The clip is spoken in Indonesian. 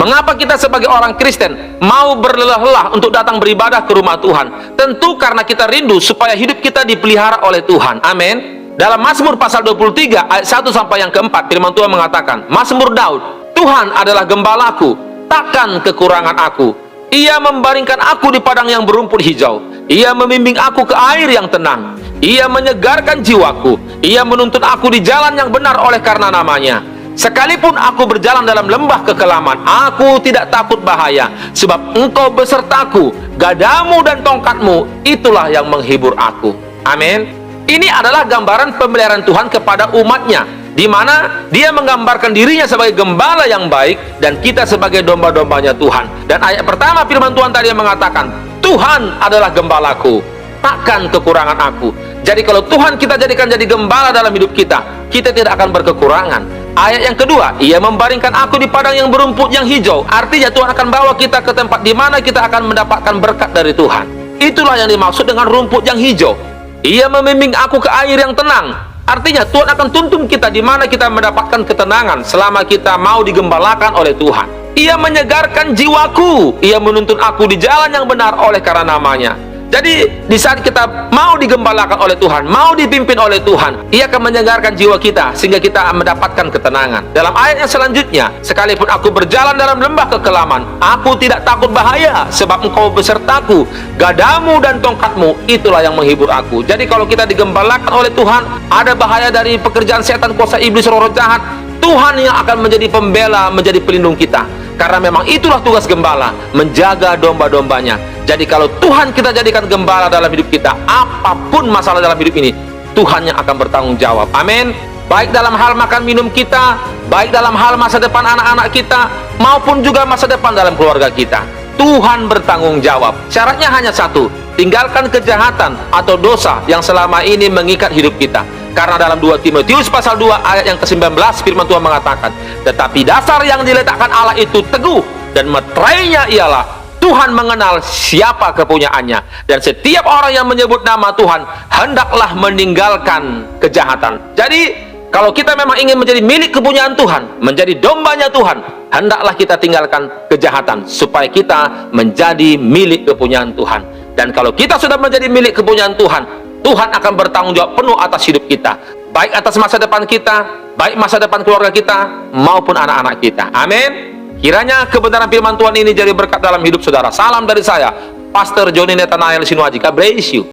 Mengapa kita sebagai orang Kristen mau berlelah-lelah untuk datang beribadah ke rumah Tuhan? Tentu karena kita rindu supaya hidup kita dipelihara oleh Tuhan. Amin. Dalam Mazmur pasal 23 ayat 1 sampai yang keempat, firman Tuhan mengatakan, Mazmur Daud, Tuhan adalah gembalaku, takkan kekurangan aku. Ia membaringkan aku di padang yang berumput hijau. Ia membimbing aku ke air yang tenang. Ia menyegarkan jiwaku. Ia menuntun aku di jalan yang benar oleh karena namanya. Sekalipun aku berjalan dalam lembah kekelaman, aku tidak takut bahaya, sebab Engkau besertaku, gadamu dan tongkatmu, itulah yang menghibur aku. Amin. Ini adalah gambaran pemeliharaan Tuhan kepada umatnya, di mana dia menggambarkan dirinya sebagai gembala yang baik dan kita sebagai domba-dombanya Tuhan. Dan ayat pertama firman Tuhan tadi yang mengatakan, Tuhan adalah gembalaku, takkan kekurangan aku. Jadi kalau Tuhan kita jadikan jadi gembala dalam hidup kita, kita tidak akan berkekurangan. Ayat yang kedua, ia membaringkan aku di padang yang berumput yang hijau. Artinya Tuhan akan bawa kita ke tempat di mana kita akan mendapatkan berkat dari Tuhan. Itulah yang dimaksud dengan rumput yang hijau. Ia membimbing aku ke air yang tenang. Artinya Tuhan akan tuntun kita di mana kita mendapatkan ketenangan selama kita mau digembalakan oleh Tuhan. Ia menyegarkan jiwaku. Ia menuntun aku di jalan yang benar oleh karena namanya. Jadi di saat kita mau digembalakan oleh Tuhan, mau dipimpin oleh Tuhan, Ia akan menyegarkan jiwa kita sehingga kita mendapatkan ketenangan. Dalam ayat yang selanjutnya, sekalipun aku berjalan dalam lembah kekelaman, aku tidak takut bahaya, sebab Engkau besertaku, gadamu dan tongkatmu, itulah yang menghibur aku. Jadi kalau kita digembalakan oleh Tuhan, ada bahaya dari pekerjaan setan, kuasa iblis, roh jahat, Tuhan yang akan menjadi pembela, menjadi pelindung kita. Karena memang itulah tugas gembala, menjaga domba-dombanya. Jadi kalau Tuhan kita jadikan gembala dalam hidup kita, apapun masalah dalam hidup ini, Tuhan yang akan bertanggung jawab. Amin. Baik dalam hal makan minum kita, baik dalam hal masa depan anak-anak kita, maupun juga masa depan dalam keluarga kita, Tuhan bertanggung jawab. Syaratnya hanya satu, tinggalkan kejahatan atau dosa yang selama ini mengikat hidup kita. Karena dalam 2 Timotius pasal 2 ayat yang ke-19 firman Tuhan mengatakan, tetapi dasar yang diletakkan Allah itu teguh, dan meterainya ialah Tuhan mengenal siapa kepunyaannya, dan setiap orang yang menyebut nama Tuhan hendaklah meninggalkan kejahatan. Jadi kalau kita memang ingin menjadi milik kepunyaan Tuhan, menjadi dombanya Tuhan, hendaklah kita tinggalkan kejahatan supaya kita menjadi milik kepunyaan Tuhan. Dan kalau kita sudah menjadi milik kepunyaan Tuhan, Tuhan akan bertanggung jawab penuh atas hidup kita, baik atas masa depan kita, baik masa depan keluarga kita, maupun anak-anak kita. Amin. Kiranya kebenaran firman Tuhan ini jadi berkat dalam hidup saudara. Salam dari saya, Pastor Johnny Nathanael Sinuaji. God bless you.